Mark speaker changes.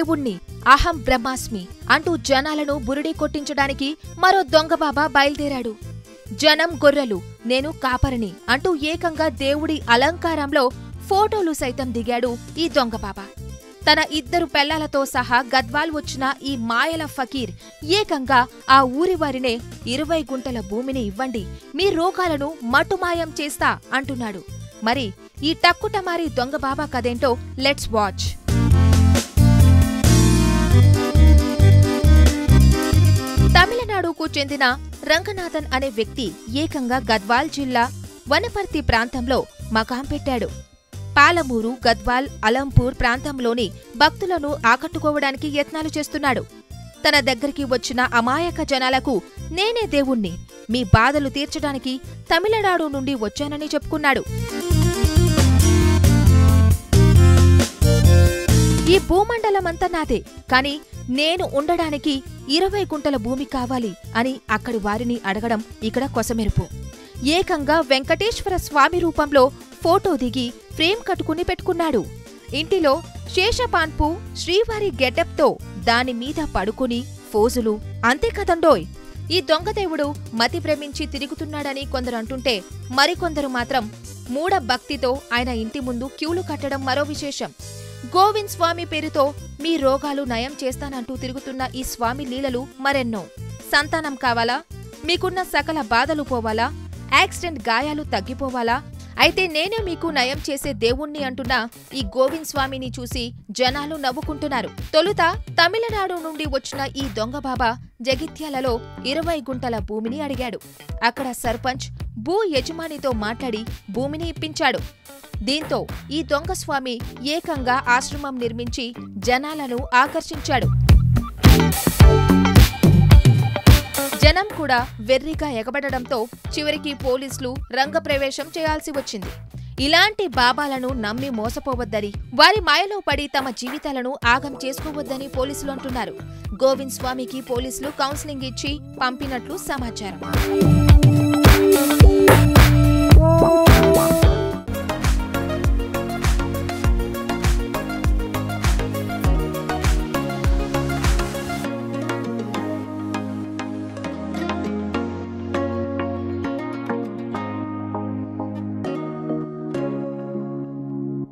Speaker 1: దేవుణ్ణి, అహం బ్రహ్మాస్మి అంటూ జనాలను బురిడి కొట్టించడానికి మరో దొంగబాబా బయల్దేరాడు. జనం గొర్రెలు, నేను కాపరిని అంటూ ఏకంగా దేవుడి అలంకారంలో ఫోటోలు సైతం దిగాడు ఈ దొంగబాబా. తన 2 పెళ్లాలతో సహా గద్వాల్ వచ్చిన ఈ మాయల ఫకీర్ ఏకంగా ఆ ఊరి వారినే 20 గుంటల భూమిని ఇవ్వండి, మీ రోగాలను మటుమాయం చేస్తా అంటున్నాడు. మరి ఈ టక్కుటమారి దొంగబాబా కదేంటో లెట్స్ వాచ్. తమిళనాడుకు చెందిన రంగనాథన్ అనే వ్యక్తి ఏకంగా గద్వాల్ జిల్లా వనపర్తి ప్రాంతంలో మకాం పెట్టాడు. పాలమూరు, గద్వాల్, అలంపూర్ ప్రాంతంలోని భక్తులను ఆకట్టుకోవడానికి యత్నాలు చేస్తున్నాడు. తన దగ్గరికి వచ్చిన అమాయక జనాలకు నేనే దేవుణ్ణి, మీ బాధలు తీర్చడానికి తమిళనాడు నుండి వచ్చానని చెప్పుకున్నాడు. ఈ భూమండలమంతా నాదే, కాని నేను ఉండడానికి 20 గుంటల భూమి కావాలి అని అక్కడి వారిని అడగడం ఇక్కడ కొసమెరుపు. ఏకంగా వెంకటేశ్వర స్వామి రూపంలో ఫోటో దిగి ఫ్రేమ్ కట్టుకుని పెట్టుకున్నాడు. ఇంటిలో శేషపాన్పు శ్రీవారి గెటప్తో దానిమీద పడుకుని ఫోజులు. అంతేకదండోయ్, ఈ దొంగదేవుడు మతి భ్రమించి తిరుగుతున్నాడని కొందరంటుంటే, మరికొందరు మాత్రం మూఢ భక్తితో ఆయన ఇంటి ముందు క్యూలు కట్టడం మరో విశేషం. గోవింద్ స్వామి పేరుతో మీ రోగాలు నయం చేస్తానంటూ తిరుగుతున్న ఈ స్వామి లీలలు మరెన్నో. సంతానం కావాలా? మీకున్న సకల బాధలు పోవాలా? యాక్సిడెంట్ గాయాలు తగ్గిపోవాలా? అయితే నేనే మీకు నయం చేసే దేవుణ్ణి అంటున్న ఈ గోవింద్ స్వామిని చూసి జనాలు నవ్వుకుంటున్నారు. తొలుత తమిళనాడు నుండి వచ్చిన ఈ దొంగబాబా జగిత్యాలలో 20 గుంటల భూమిని అడిగాడు. అక్కడ సర్పంచ్ భూ యజమానితో మాట్లాడి భూమిని ఇప్పించాడు. దీంతో ఈ దొంగస్వామి ఏకంగా ఆశ్రమం నిర్మించి జనాలను ఆకర్షించాడు. జనం కూడా వెర్రిగా ఎగబడడంతో చివరికి పోలీసులు రంగప్రవేశం చేయాల్సి వచ్చింది. ఇలాంటి బాబాలను నమ్మి మోసపోవద్దని, వారి మాయలో పడి తమ జీవితాలను ఆగం చేసుకోవద్దని పోలీసులు అంటున్నారు. గోవింద్ స్వామికి పోలీసులు కౌన్సిలింగ్ ఇచ్చి పంపినట్లు సమాచారం.